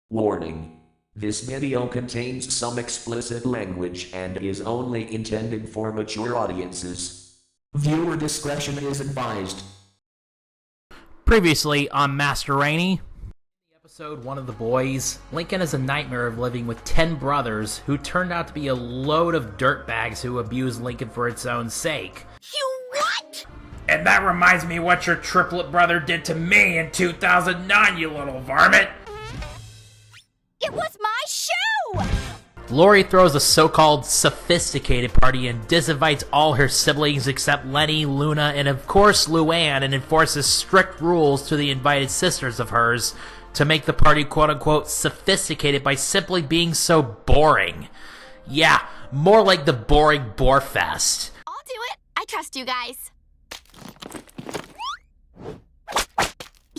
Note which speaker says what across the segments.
Speaker 1: Warning. This video contains some explicit language and is only intended for mature audiences. Viewer discretion is advised.
Speaker 2: Previously on Master Rainey. Episode one of the boys, Lincoln has a nightmare of living with 10 brothers who turned out to be a load of dirtbags who abuse Lincoln for its own sake.
Speaker 3: You what?
Speaker 2: And that reminds me what your triplet brother did to me in 2009, you little varmint!
Speaker 3: It was my shoe!
Speaker 2: Lori throws a so-called sophisticated party and disinvites all her siblings except Leni, Luna, and of course Luann, and enforces strict rules to the invited sisters of hers to make the party quote-unquote sophisticated by simply being so boring. Yeah, more like the boring Borefest.
Speaker 3: I'll do it. I trust you guys.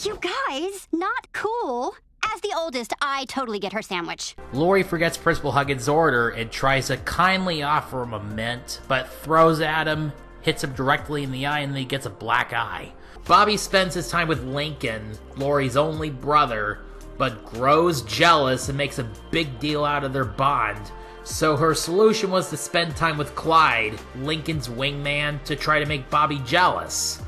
Speaker 3: You guys, not cool. As the oldest, I totally get her sandwich.
Speaker 2: Lori forgets Principal Huggins' order and tries to kindly offer him a mint, but throws at him, hits him directly in the eye, and then he gets a black eye. Bobby spends his time with Lincoln, Lori's only brother, but grows jealous and makes a big deal out of their bond. So her solution was to spend time with Clyde, Lincoln's wingman, to try to make Bobby jealous.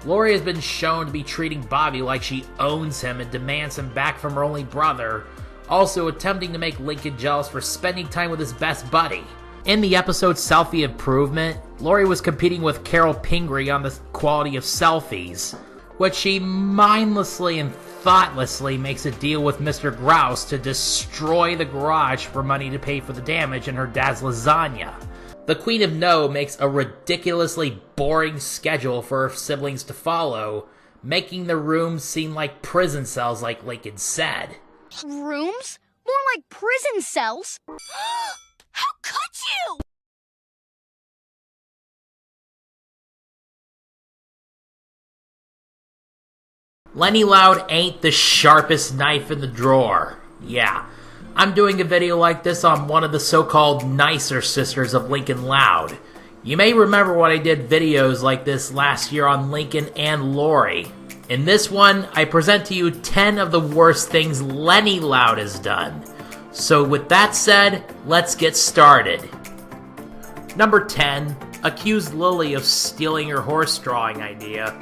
Speaker 2: Lori has been shown to be treating Bobby like she owns him and demands him back from her only brother, also attempting to make Lincoln jealous for spending time with his best buddy. In the episode Selfie Improvement, Lori was competing with Carol Pingree on the quality of selfies, which she mindlessly and thoughtlessly makes a deal with Mr. Grouse to destroy the garage for money to pay for the damage in her dad's lasagna. The Queen of No makes a ridiculously boring schedule for her siblings to follow, making the rooms seem like prison cells like Lincoln said.
Speaker 3: Rooms? More like prison cells? How could you?
Speaker 2: Leni Loud ain't the sharpest knife in the drawer. Yeah, I'm doing a video like this on one of the so-called nicer sisters of Lincoln Loud. You may remember when I did videos like this last year on Lincoln and Lori. In this one, I present to you 10 of the worst things Leni Loud has done. So with that said, let's get started. Number 10, accused Lily of stealing her horse drawing idea.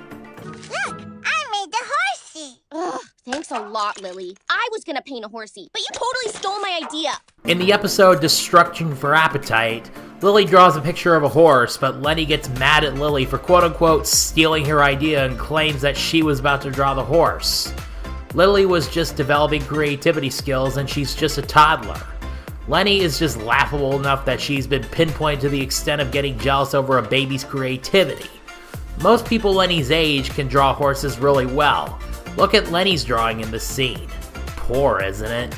Speaker 3: Look, I made the horsey. Ugh, thanks a lot, Lily. I was gonna paint a horsey, but you totally stole my idea.
Speaker 2: In the episode Destruction for Appetite, Lily draws a picture of a horse, but Leni gets mad at Lily for quote-unquote stealing her idea and claims that she was about to draw the horse. Lily was just developing creativity skills and she's just a toddler. Leni is just laughable enough that she's been pinpointed to the extent of getting jealous over a baby's creativity. Most people Leni's age can draw horses really well. Look at Leni's drawing in this scene. Poor, isn't it?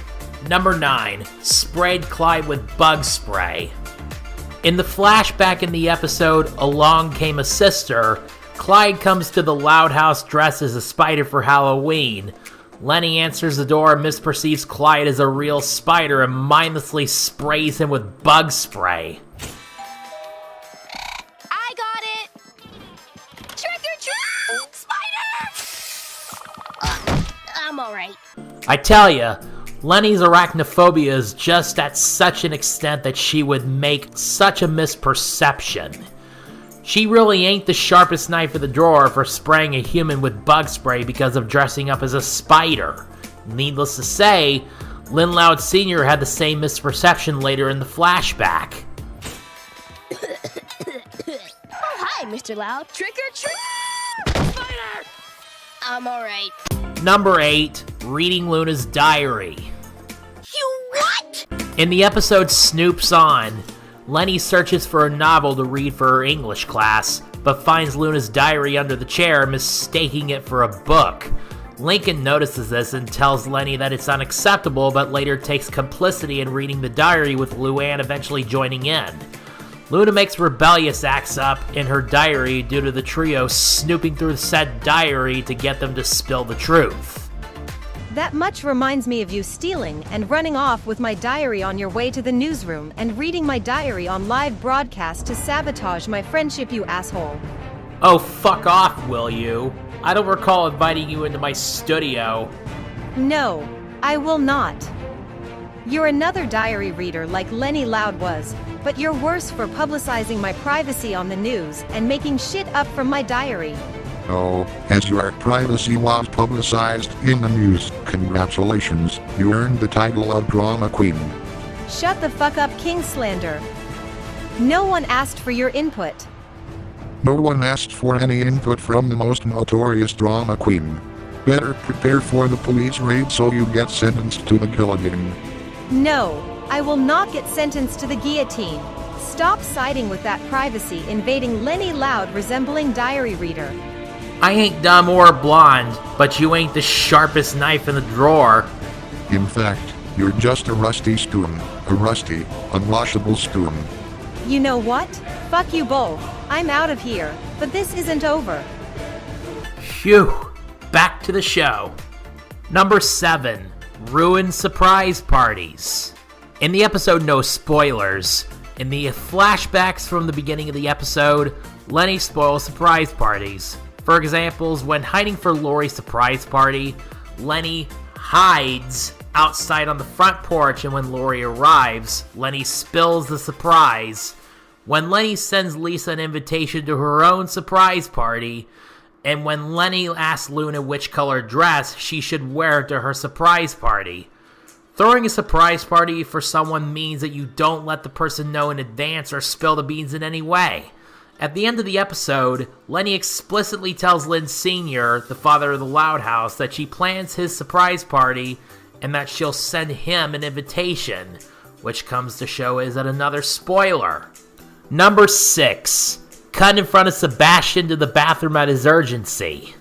Speaker 2: Number 9, sprayed Clyde with bug spray. In the flashback in the episode Along Came a Sister, Clyde comes to the Loud House dressed as a spider for Halloween. Leni answers the door and misperceives Clyde as a real spider and mindlessly sprays him with bug spray.
Speaker 3: I got it. Trick or treat, spider! I'm alright.
Speaker 2: I tell ya, Leni's arachnophobia is just at such an extent that she would make such a misperception. She really ain't the sharpest knife in the drawer for spraying a human with bug spray because of dressing up as a spider. Needless to say, Lynn Loud Sr. had the same misperception later in the flashback.
Speaker 3: Oh, hi, Mr. Loud. Trick or treat! Spider! I'm alright.
Speaker 2: Number 8, reading Luna's diary.
Speaker 3: You what?
Speaker 2: In the episode Snoop's On, Leni searches for a novel to read for her English class, but finds Luna's diary under the chair, mistaking it for a book. Lincoln notices this and tells Leni that it's unacceptable, but later takes complicity in reading the diary, with Luann eventually joining in. Luna makes rebellious acts up in her diary due to the trio snooping through the said diary to get them to spill the truth.
Speaker 4: That much reminds me of you stealing and running off with my diary on your way to the newsroom and reading my diary on live broadcast to sabotage my friendship, you asshole.
Speaker 2: Oh, fuck off, will you? I don't recall inviting you into my studio.
Speaker 4: No, I will not. You're another diary reader like Leni Loud was, but you're worse for publicizing my privacy on the news and making shit up from my diary.
Speaker 5: Oh, as your privacy was publicized in the news, congratulations, you earned the title of Drama Queen.
Speaker 4: Shut the fuck up, King Slander. No one asked for your input.
Speaker 5: No one asked for any input from the most notorious drama queen. Better prepare for the police raid so you get sentenced to the guillotine.
Speaker 4: No, I will not get sentenced to the guillotine. Stop siding with that privacy invading Leni Loud resembling diary reader.
Speaker 2: I ain't dumb or blonde, but you ain't the sharpest knife in the drawer.
Speaker 5: In fact, you're just a rusty spoon. A rusty, unwashable spoon.
Speaker 4: You know what? Fuck you both. I'm out of here, but this isn't over.
Speaker 2: Phew. Back to the show. Number 7. Ruined surprise parties. In the episode, no spoilers. In the flashbacks from the beginning of the episode, Leni spoils surprise parties. For examples, when hiding for Lori's surprise party, Leni hides outside on the front porch, and when Lori arrives, Leni spills the surprise. When Leni sends Lisa an invitation to her own surprise party, and when Leni asks Luna which color dress she should wear to her surprise party. Throwing a surprise party for someone means that you don't let the person know in advance or spill the beans in any way. At the end of the episode, Leni explicitly tells Lynn Sr., the father of the Loud House, that she plans his surprise party and that she'll send him an invitation, which comes to show is that another spoiler. Number 6. Cut in front of Sebastian to the bathroom at his urgency.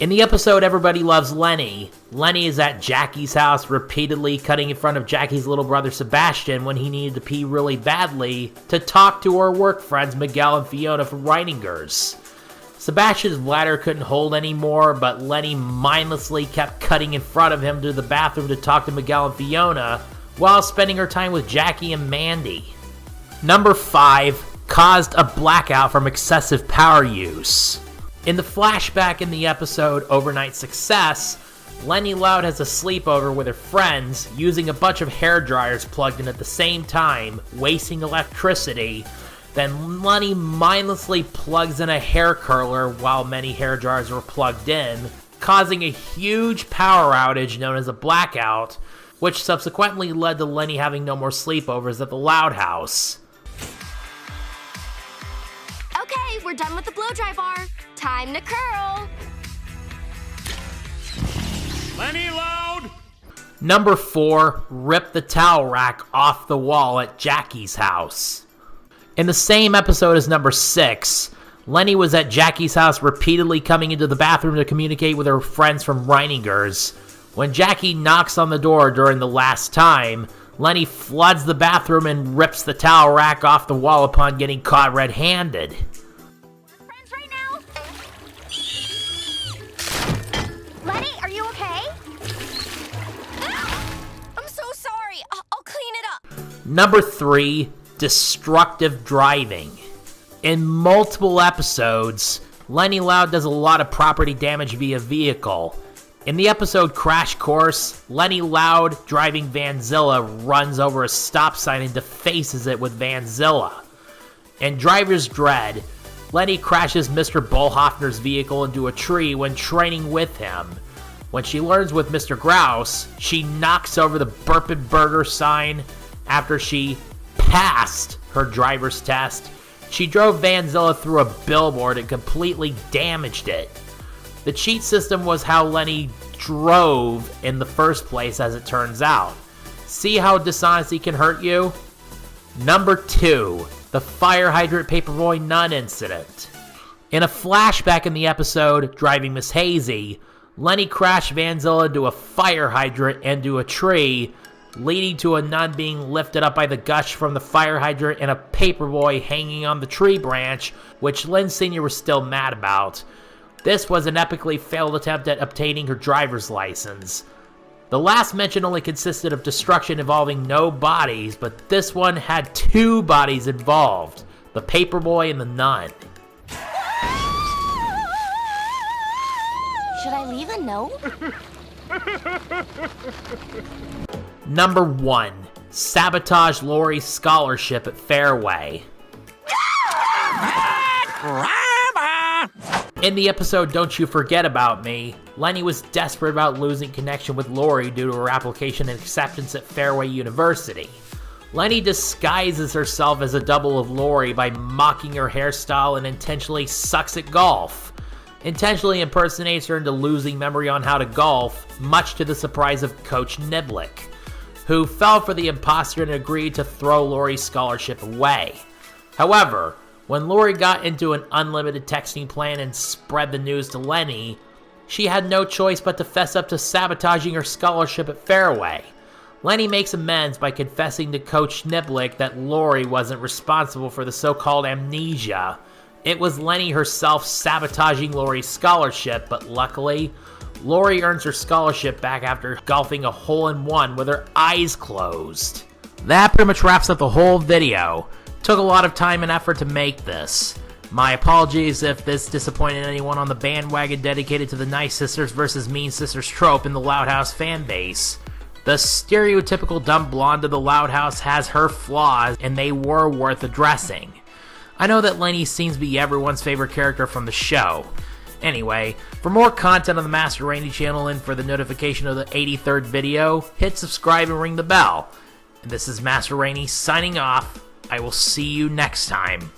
Speaker 2: In the episode Everybody Loves Leni, Leni is at Jackie's house repeatedly cutting in front of Jackie's little brother Sebastian when he needed to pee really badly to talk to her work friends Miguel and Fiona from Reiningers. Sebastian's bladder couldn't hold anymore, but Leni mindlessly kept cutting in front of him to the bathroom to talk to Miguel and Fiona while spending her time with Jackie and Mandy. Number 5. Caused a blackout from excessive power use. In the flashback in the episode Overnight Success, Leni Loud has a sleepover with her friends using a bunch of hair dryers plugged in at the same time, wasting electricity. Then Leni mindlessly plugs in a hair curler while many hair dryers were plugged in, causing a huge power outage known as a blackout, which subsequently led to Leni having no more sleepovers at the Loud House.
Speaker 3: Okay, we're done with the blow dry bar. Time to curl.
Speaker 6: Leni Loud!
Speaker 2: Number 4. Rip the towel rack off the wall at Jackie's house. In the same episode as number 6, Leni was at Jackie's house repeatedly coming into the bathroom to communicate with her friends from Reiningers. When Jackie knocks on the door during the last time, Leni floods the bathroom and rips the towel rack off the wall upon getting caught red-handed.
Speaker 3: Friends right now. Leni, are you okay? I'm so sorry. I'll clean it up.
Speaker 2: Number 3. Destructive driving. In multiple episodes, Leni Loud does a lot of property damage via vehicle. In the episode Crash Course, Leni Loud, driving Vanzilla, runs over a stop sign and defaces it with Vanzilla. In Driver's Dread, Leni crashes Mr. Bullhoffner's vehicle into a tree when training with him. When she learns with Mr. Grouse, she knocks over the Burpin' Burger sign after she passed her driver's test. She drove Vanzilla through a billboard and completely damaged it. The cheat system was how Leni drove in the first place, as it turns out. See how dishonesty can hurt you? Number 2. The fire hydrant paperboy nun incident. In a flashback in the episode Driving Miss Hazy, Leni crashed Vanzilla into a fire hydrant and into a tree, leading to a nun being lifted up by the gush from the fire hydrant and a paperboy hanging on the tree branch, which Lynn Sr. was still mad about. This was an epically failed attempt at obtaining her driver's license. The last mention only consisted of destruction involving no bodies, but this one had 2 bodies involved, the paperboy and the nun.
Speaker 3: Should I leave a note?
Speaker 2: Number 1. Sabotage Lori's scholarship at Fairway. In the episode Don't You Forget About Me, Leni was desperate about losing connection with Lori due to her application and acceptance at Fairway University. Leni disguises herself as a double of Lori by mocking her hairstyle and intentionally sucks at golf. Intentionally impersonates her into losing memory on how to golf, much to the surprise of Coach Niblick, who fell for the imposter and agreed to throw Lori's scholarship away. However, when Lori got into an unlimited texting plan and spread the news to Leni, she had no choice but to fess up to sabotaging her scholarship at Fairway. Leni makes amends by confessing to Coach Niblick that Lori wasn't responsible for the so-called amnesia. It was Leni herself sabotaging Lori's scholarship, but luckily, Lori earns her scholarship back after golfing a hole-in-one with her eyes closed. That pretty much wraps up the whole video. Took a lot of time and effort to make this. My apologies if this disappointed anyone on the bandwagon dedicated to the nice sisters versus mean sisters trope in the Loud House fanbase. The stereotypical dumb blonde of the Loud House has her flaws, and they were worth addressing. I know that Leni seems to be everyone's favorite character from the show. Anyway, for more content on the Master Rainey channel and for the notification of the 83rd video, hit subscribe and ring the bell. And this is Master Rainey signing off. I will see you next time.